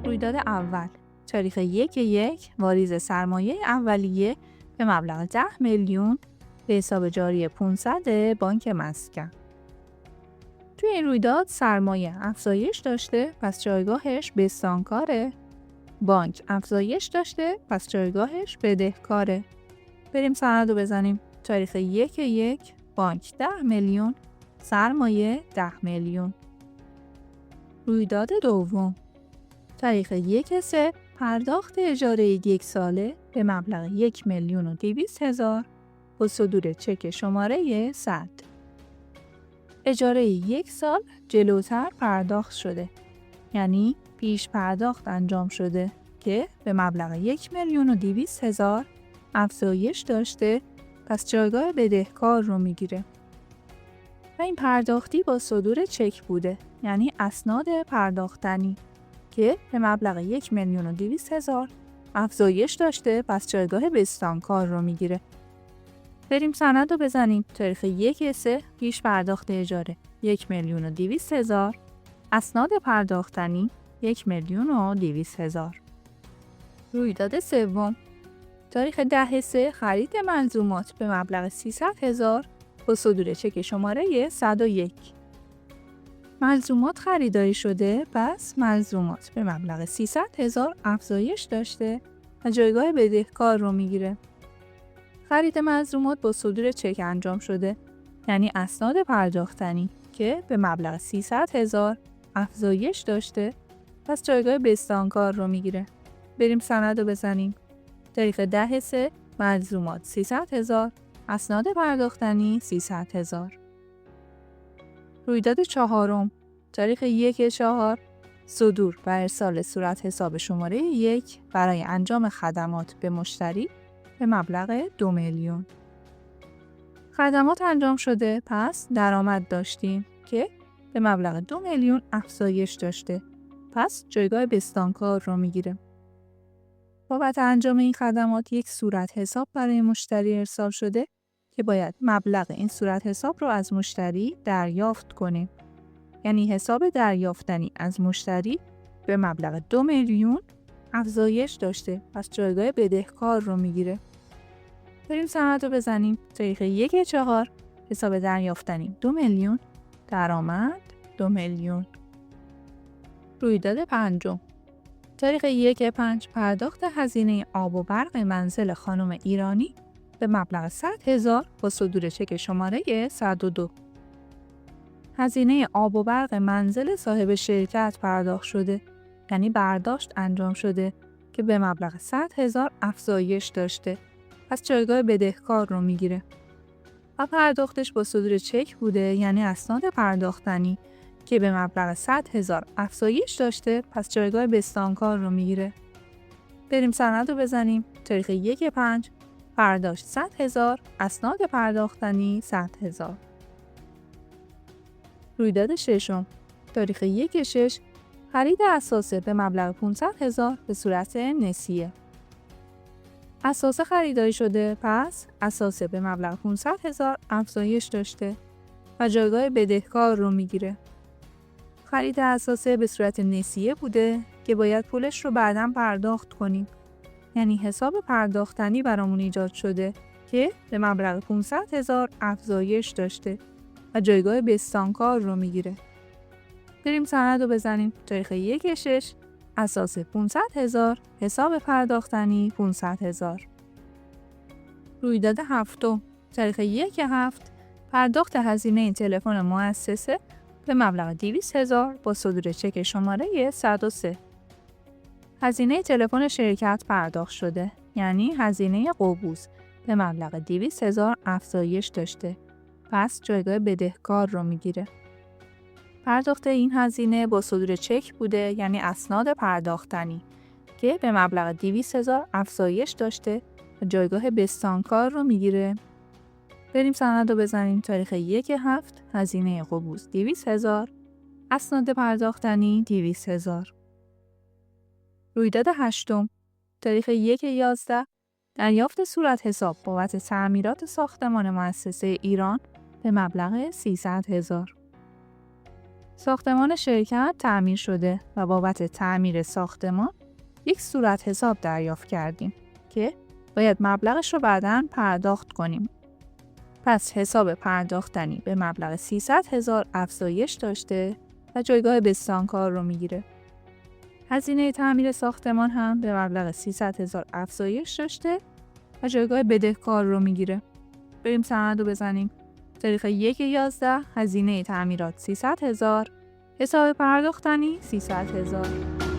رویداد اول، تاریخ 1/1 واریز سرمایه اولیه به مبلغ 10 میلیون به حساب جاری 500 بانک مسکن. توی این رویداد سرمایه افزایش داشته، پس جایگاهش بستانکاره. بانک افزایش داشته، پس جایگاهش بدهکاره. بریم سند رو بزنیم. تاریخ 1/1 بانک 10 میلیون، سرمایه 10 میلیون. رویداد دوم، تاریخ 1/3 پرداخت اجاره 1 ساله به مبلغ 1,200,000 با صدور چک شماره 100. اجاره 1 سال جلوتر پرداخت شده، یعنی پیش پرداخت انجام شده که به مبلغ 1,200,000 افزایش داشته، پس جایگاه بدهکار رو میگیره. و این پرداختی با صدور چک بوده، یعنی اسناد پرداختنی که به مبلغ 1,200,000 افزایش داشته، پس جایگاه بستانکار رو میگیره. بریم سند رو بزنیم. تاریخ 1/3 پیش پرداخت اجاره 1,200,000، اسناد پرداختنی 1,200,000. رویداد سوم، تاریخ 10/3 خرید ملزومات به مبلغ 300,000 با صدور چک شماره 101. ملزومات خریداری شده، پس ملزومات به مبلغ 300,000 افزایش داشته و جایگاه بدهکار رو میگیره. خرید ملزومات با صدور چک انجام شده، یعنی اسناد پرداختنی که به مبلغ 300,000 افزایش داشته، پس جایگاه بستانکار رو میگیره. بریم سند رو بزنیم. تاریخ 10/3 ملزومات 300,000، اسناد پرداختنی 300,000. رویداد چهارم، تاریخ 1/4 صدور و ارسال صورت حساب شماره 1 برای انجام خدمات به مشتری به مبلغ 2 میلیون. خدمات انجام شده، پس درآمد داشتیم که به مبلغ 2 میلیون افزایش داشته، پس جایگاه بستانکار رو میگیره. بابت انجام این خدمات یک صورت حساب برای مشتری ارسال شده که باید مبلغ این صورت حساب رو از مشتری دریافت کنیم. یعنی حساب دریافتنی از مشتری به مبلغ 2 میلیون افزایش داشته، پس جایگاه بدهکار رو میگیره. بریم سند رو بزنیم. تاریخ 1/4 حساب دریافتنی 2 میلیون، درآمد 2 میلیون. رویداد پنجم، تاریخ 1/5 پرداخت هزینه آب و برق منزل خانم ایرانی به مبلغ 100,000 با صدور چک شماره 102. هزینه آب و برق منزل صاحب شرکت پرداخت شده، یعنی برداشت انجام شده که به مبلغ 100,000 افزایش داشته، پس جایگاه بدهکار رو میگیره. و پرداختش با صدور چک بوده، یعنی اسناد پرداختنی که به مبلغ 100,000 افزایش داشته، پس جایگاه بستانکار رو میگیره. بریم سند رو بزنیم. تاریخ 1/5 پرداخت 100,000، اسناد پرداختنی 100,000. رویداد ششم، تاریخ 1/6 خرید اساسه به مبلغ 500,000 به صورت نسیه. اساسه خریداری شده، پس اساسه به مبلغ 500,000 افزایش داشته و جایگاه بدهکار رو میگیره. خرید اساسه به صورت نسیه بوده که باید پولش رو بعداً پرداخت کنیم. یعنی حساب پرداختنی برامون ایجاد شده که به مبلغ 500,000 افزایش داشته و جایگاه بستانکار رو میگیره. بریم سند رو بزنیم. تاریخ 1/6 اساس 500,000، حساب پرداختنی 500,000. رویداد هفتم، تاریخ 1/7 پرداخت هزینه تلفن مؤسسه به مبلغ 200,000 با صدور چک شماره 103. هزینه تلفن شرکت پرداخت شده، یعنی هزینه قبوز به مبلغ 200,000 افزایش داشته، پس جایگاه بدهکار رو میگیره. پرداخت این هزینه با صدور چک بوده، یعنی اسناد پرداختنی که به مبلغ 200,000 افزایش داشته و جایگاه بستانکار رو میگیره. بریم سند رو بزنیم. تاریخ 1/7 هزینه قبوز 200,000، اسناد پرداختنی 200,000. رویداد هشتم، تاریخ 1/11 دریافت صورت حساب بابت تعمیرات ساختمان مؤسسه ایران به مبلغ 300,000. ساختمان شرکت تعمیر شده و بابت تعمیر ساختمان یک صورت حساب دریافت کردیم که باید مبلغش رو بعداً پرداخت کنیم. پس حساب پرداختنی به مبلغ 300,000 افزایش داشته و جایگاه بستانکار رو میگیره. هزینه تعمیر ساختمان هم به مبلغ 300,000 افزایش داشته و جایگاه بدهکار رو میگیره. بریم سند رو بزنیم. تاریخ 1/11 هزینه تعمیرات 300,000، حساب پرداختنی 300,000.